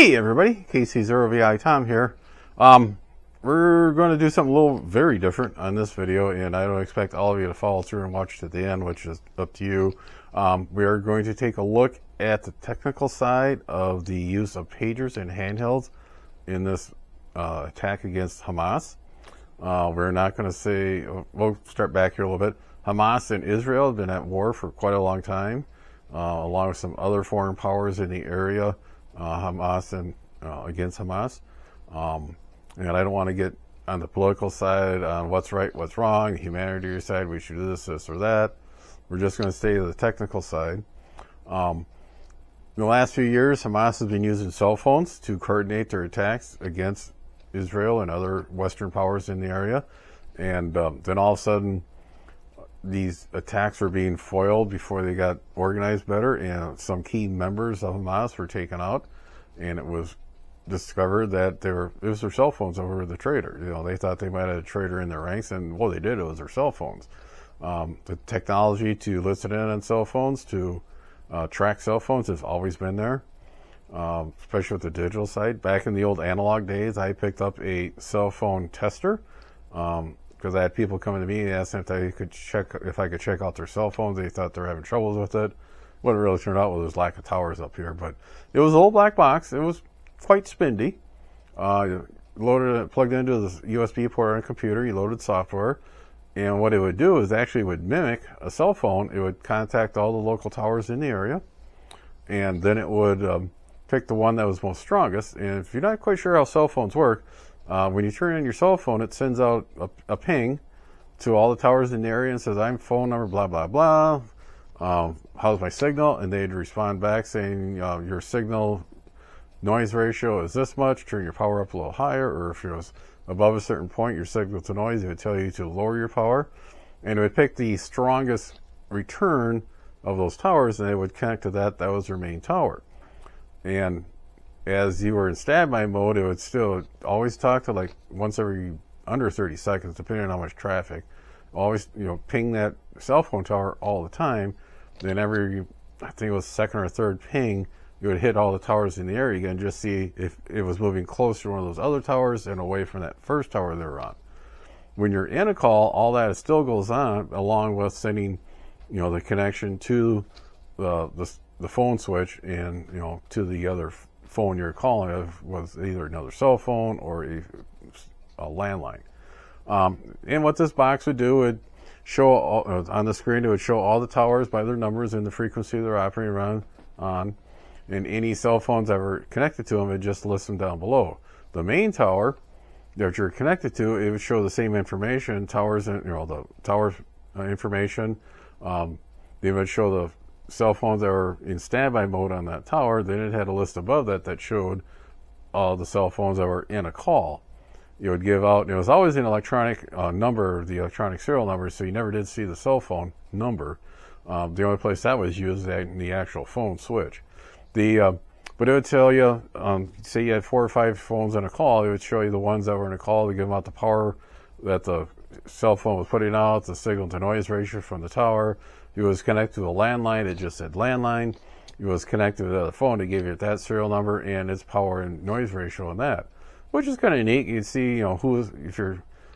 Hey everybody, KC0VI Tom here. We're going to do something a little very different on this video, and I don't expect all of you to follow through and watch it at the end, which is up to you. We are going to take a look at the technical side of the use of pagers and handhelds in this attack against Hamas. We're not going to say, we'll start back here a little bit. Hamas and Israel have been at war for quite a long time, along with some other foreign powers in the area. Hamas and against Hamas, and I don't want to get on the political side on what's right, what's wrong, humanitarian side, we should do this or that. We're just going to stay to the technical side. In the last few years, Hamas has been using cell phones to coordinate their attacks against Israel and other Western powers in the area, and then all of a sudden these attacks were being foiled before they got organized better, and some key members of Hamas were taken out, and it was discovered that it was their cell phones that were the traitor. You know, they thought they might have a traitor in their ranks, and well, they did. It was their cell phones. The technology to listen in on cell phones, to track cell phones, has always been there, especially with the digital side. Back in the old analog days, I picked up a cell phone tester, because I had people coming to me and asking if I could check out their cell phones. They thought they were having troubles with it. What it really turned out was lack of towers up here. But it was an old black box. It was quite spendy. Plugged into the USB port on a computer. You loaded software. And what it would do is actually would mimic a cell phone. It would contact all the local towers in the area. And then it would pick the one that was most strongest. And if you're not quite sure how cell phones work, when you turn in your cell phone, it sends out a ping to all the towers in the area and says, I'm phone number blah, blah, blah. How's my signal? And they'd respond back saying, your signal noise ratio is this much, turn your power up a little higher, or if it was above a certain point, your signal to noise, it would tell you to lower your power. And it would pick the strongest return of those towers, and they would connect to that. That was their main tower. And as you were in standby mode, it would still always talk to like once every under 30 seconds, depending on how much traffic. Always, ping that cell phone tower all the time. Then every, I think it was second or third ping, you would hit all the towers in the area again, just see if it was moving closer to one of those other towers and away from that first tower they were on. When you're in a call, all that still goes on, along with sending, the connection to the phone switch and, to the other phone you're calling was either another cell phone or a landline. And what this box would do would show on the screen, it would show all the towers by their numbers and the frequency they're operating around on, and any cell phones that were connected to them, it just lists them down below. The main tower that you're connected to, it would show the same information, towers, and the tower information. They would show the cell phones that were in standby mode on that tower. Then it had a list above that showed all the cell phones that were in a call. It would give out, it was always an electronic number, the electronic serial number, so you never did see the cell phone number. The only place that was used is in the actual phone switch. But it would tell you, say you had 4 or 5 phones in a call, it would show you the ones that were in a call to give them out the power that the cell phone was putting out, the signal to noise ratio from the tower. If it was connected to a landline, it just said landline. It was connected to the other phone, it gave you that serial number and its power and noise ratio on that, which is kind of neat. You can see,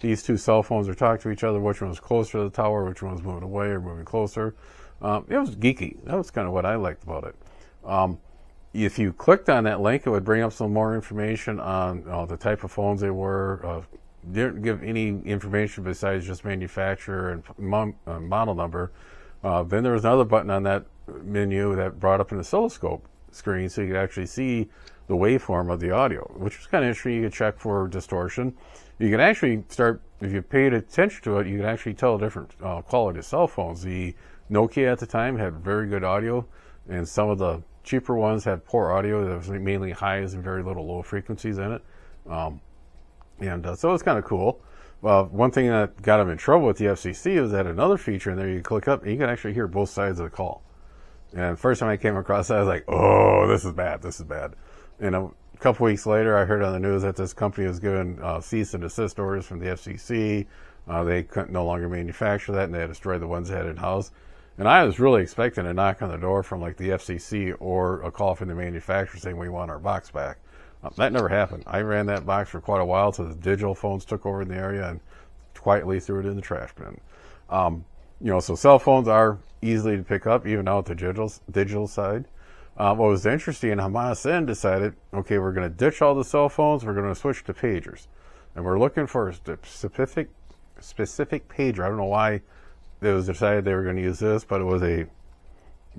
these two cell phones are talking to each other, which one was closer to the tower, which one was moving away or moving closer. It was geeky. That was kind of what I liked about it. If you clicked on that link, it would bring up some more information on the type of phones they were. Didn't give any information besides just manufacturer and model number. Then there was another button on that menu that brought up an oscilloscope screen, so you could actually see the waveform of the audio, which was kind of interesting. You could check for distortion. You can actually start, if you paid attention to it, you can actually tell different quality of cell phones. The Nokia at the time had very good audio, and some of the cheaper ones had poor audio. There was mainly highs and very little low frequencies in it. So it was kind of cool. One thing that got them in trouble with the FCC was that another feature in there, you click up and you can actually hear both sides of the call. And first time I came across that, I was like, oh, this is bad. And a couple weeks later, I heard on the news that this company was given cease and desist orders from the FCC. They couldn't no longer manufacture that, and they had destroyed the ones they had in-house. And I was really expecting a knock on the door from like the FCC or a call from the manufacturer saying we want our box back. That never happened. I ran that box for quite a while till the digital phones took over in the area and quietly threw it in the trash bin. So cell phones are easily to pick up, even out the digital side. What was interesting, Hamas then decided, okay, we're going to ditch all the cell phones. We're going to switch to pagers, and we're looking for a specific pager. I don't know why it was decided they were going to use this, but it was a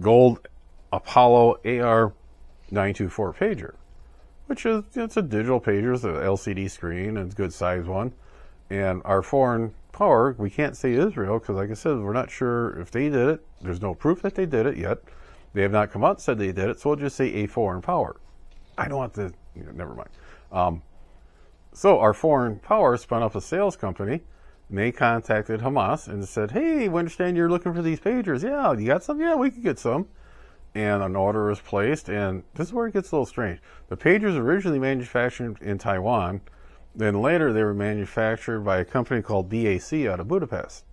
gold Apollo AR924 pager, which is, it's a digital pager, it's an LCD screen, and it's a good size one. And our foreign power, we can't say Israel, because like I said, we're not sure if they did it. There's no proof that they did it yet. They have not come out and said they did it, so we'll just say a foreign power. I don't want to, never mind. So our foreign power spun up a sales company, and they contacted Hamas and said, hey, we understand you're looking for these pagers. Yeah, you got some? Yeah, we could get some. And an order was placed, and this is where it gets a little strange. The pagers originally manufactured in Taiwan, then later they were manufactured by a company called BAC out of Budapest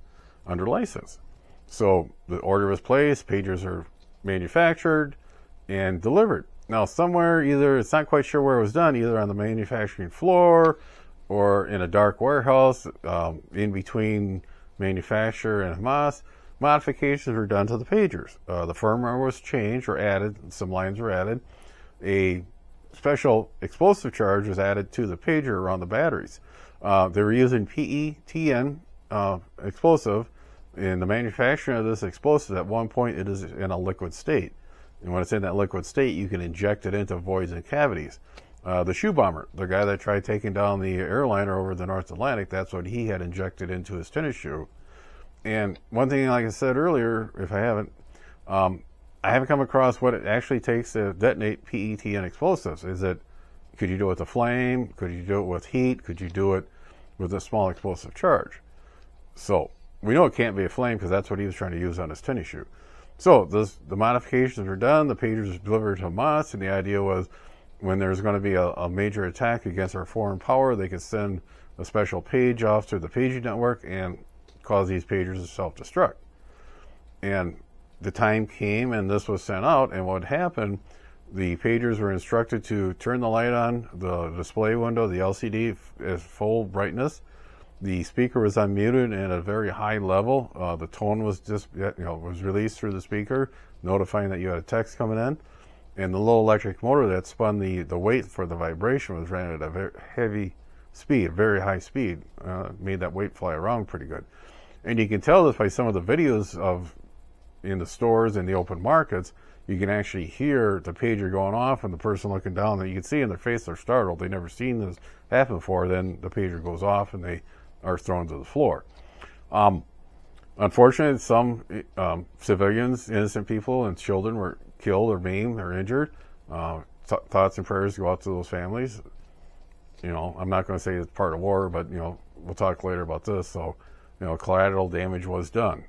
under license. So the order was placed, pagers are manufactured and delivered. Now somewhere, either, it's not quite sure where it was done, either on the manufacturing floor or in a dark warehouse in between manufacturer and Hamas, modifications were done to the pagers. The firmware was changed or added, some lines were added. A special explosive charge was added to the pager around the batteries. They were using PETN explosive. In the manufacturing of this explosive, at one point it is in a liquid state. And when it's in that liquid state, you can inject it into voids and cavities. The shoe bomber, the guy that tried taking down the airliner over the North Atlantic, that's what he had injected into his tennis shoe. And one thing, like I said earlier, if I haven't come across what it actually takes to detonate PETN explosives. Could you do it with a flame? Could you do it with heat? Could you do it with a small explosive charge? So we know it can't be a flame because that's what he was trying to use on his tennis shoe. So the modifications were done. The pagers were delivered to Hamas, and the idea was when there's going to be a major attack against our foreign power, they could send a special page off to the paging network and cause these pagers to self-destruct. And the time came and this was sent out, and what happened, the pagers were instructed to turn the light on, the display window, the LCD at full brightness. The speaker was unmuted and at a very high level. The tone was was released through the speaker, notifying that you had a text coming in. And the little electric motor that spun the weight for the vibration was ran at a very heavy speed, very high speed, made that weight fly around pretty good. And you can tell this by some of the videos in the stores and the open markets. You can actually hear the pager going off and the person looking down. And you can see in their face they're startled. They've never seen this happen before. Then the pager goes off and they are thrown to the floor. Unfortunately, some civilians, innocent people, and children were killed or maimed or injured. Thoughts and prayers go out to those families. I'm not going to say it's part of war, but we'll talk later about this. So, collateral damage was done.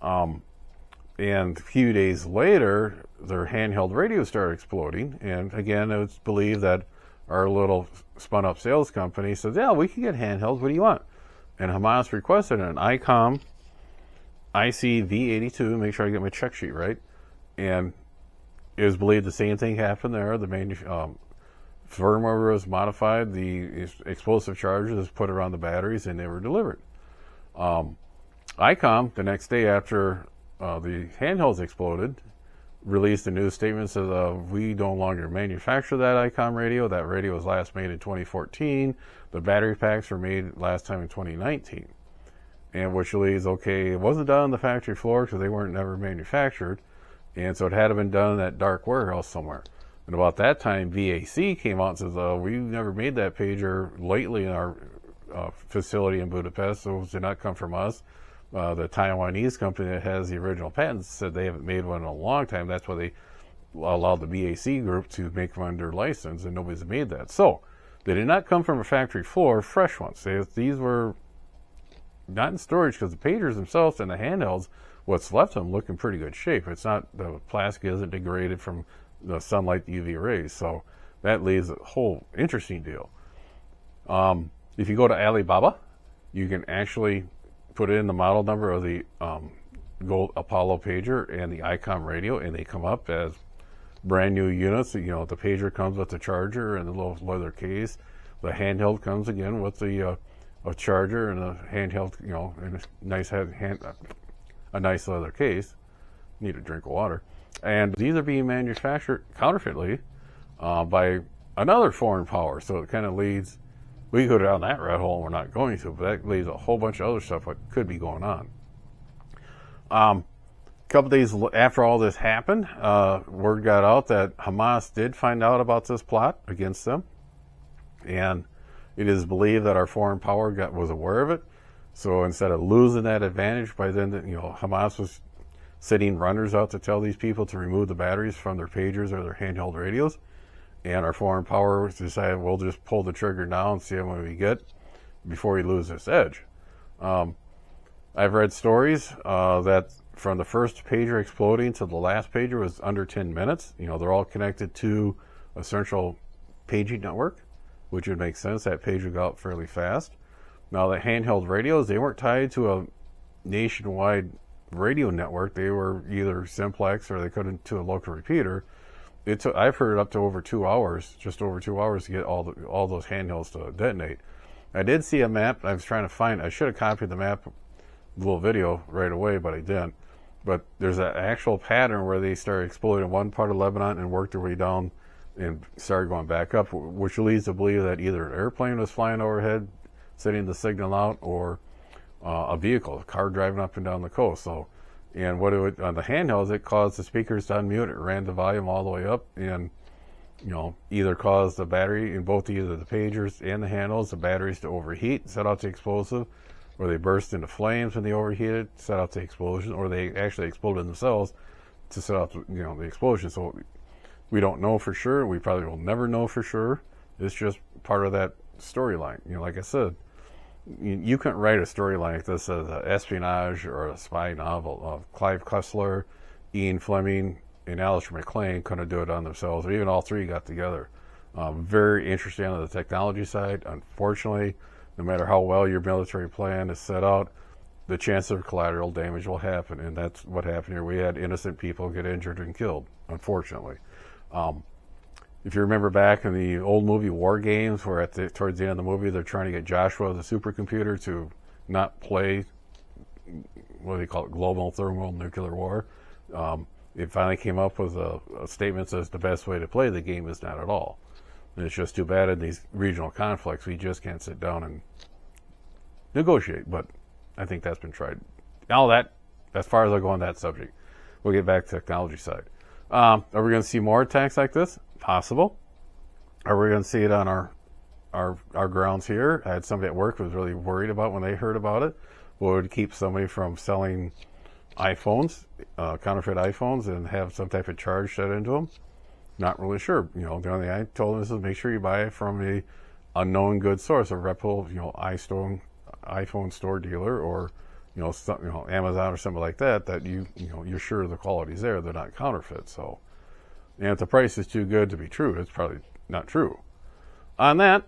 And a few days later, their handheld radios started exploding. And again, it's believed that our little spun up sales company said, yeah, we can get handhelds. What do you want? And Hamas requested an ICOM IC-V82, make sure I get my check sheet right. And it was believed the same thing happened there. The firmware was modified, the explosive charges was put around the batteries, and they were delivered. ICOM, the next day after the handhelds exploded, released a news statement that says we no longer manufacture that ICOM radio. That radio was last made in 2014. The battery packs were made last time in 2019. And which leads, okay, it wasn't done on the factory floor because they weren't never manufactured. And so it had to been done in that dark warehouse somewhere. And about that time, VAC came out and says, we never made that pager lately in our facility in Budapest, so it did not come from us. The Taiwanese company that has the original patents said they haven't made one in a long time. That's why they allowed the BAC group to make them under license, and nobody's made that. So they did not come from a factory floor, fresh ones. These were not in storage because the pagers themselves and the handhelds, what's left of them, look in pretty good shape. It's not, the plastic isn't degraded from the sunlight, the UV rays. So that leaves a whole interesting deal. If you go to Alibaba, you can actually put in the model number of the gold Apollo pager and the ICOM radio, and they come up as brand new units. You know, the pager comes with the charger and the little leather case. The handheld comes again with the a charger and a handheld, you know, and a nice a nice leather case. Need a drink of water. And these are being manufactured counterfeitly by another foreign power. So it kind of leads, we go down that rat hole, we're not going to, but that leads a whole bunch of other stuff what could be going on. A couple days after all this happened, word got out that Hamas did find out about this plot against them. And it is believed that our foreign power was aware of it. So instead of losing that advantage, by then, you know, Hamas was sending runners out to tell these people to remove the batteries from their pagers or their handheld radios. And our foreign power decided, we'll just pull the trigger now and see how many we get before we lose this edge. I've read stories that from the first pager exploding to the last pager was under 10 minutes. You know, they're all connected to a central paging network, which would make sense. That page would go out fairly fast. Now, the handheld radios, they weren't tied to a nationwide radio network. They were either simplex or they couldn't to a local repeater. I've heard it up to over 2 hours, just over 2 hours to get all those handhelds to detonate. I did see a map. I was trying to find. I should have copied the map, little video right away, but I didn't. But there's an actual pattern where they started exploding in one part of Lebanon and worked their way down and started going back up, which leads to believe that either an airplane was flying overhead, sending the signal out, or a vehicle, a car driving up and down the coast. So, and what it would, on the handhelds, it caused the speakers to unmute. It ran the volume all the way up, and you know, either caused the battery in both either the pagers and the handhelds, the batteries to overheat, set out the explosive, or they burst into flames when they overheated, set out the explosion, or they actually exploded themselves to set out the explosion. So we don't know for sure. We probably will never know for sure. It's just part of that storyline. You know, like I said, you couldn't write a storyline like this as an espionage or a spy novel. Clive Cussler, Ian Fleming, and Alistair MacLean couldn't do it on themselves, or even all three got together. Very interesting on the technology side. Unfortunately, no matter how well your military plan is set out, the chance of collateral damage will happen, and that's what happened here. We had innocent people get injured and killed, unfortunately. If you remember back in the old movie War Games, where towards the end of the movie they're trying to get Joshua, the supercomputer, to not play, what do they call it, global thermonuclear war. It finally came up with a statement that says the best way to play the game is not at all. And it's just too bad in these regional conflicts we just can't sit down and negotiate. But I think that's been tried. Now that, as far as I go on that subject, we'll get back to the technology side. Are we going to see more attacks like this? Possible. Are we going to see it on our grounds here? I had somebody at work who was really worried about when they heard about it. What would keep somebody from selling iPhones, counterfeit iPhones, and have some type of charge set into them? Not really sure. You know, the only thing I told them is make sure you buy it from a unknown good source, a reputable, iPhone store dealer, or Amazon or something like that. That you're sure the quality's there. They're not counterfeit. So, and if the price is too good to be true, it's probably not true. On that,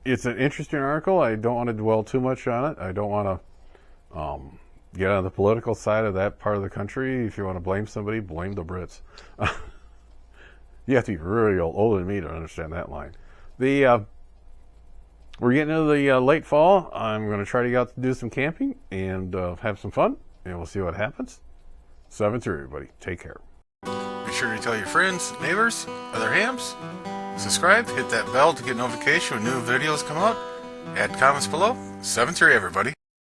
it's an interesting article. I don't want to dwell too much on it. I don't want to get on the political side of that part of the country. If you want to blame somebody, blame the Brits. You have to be really older than me to understand that line. We're getting into the late fall. I'm going to try to get out to do some camping and have some fun, and we'll see what happens. 7-3, everybody. Take care. Be sure to tell your friends, neighbors, other hams. Subscribe, hit that bell to get notification when new videos come out. Add comments below. 7-3, everybody.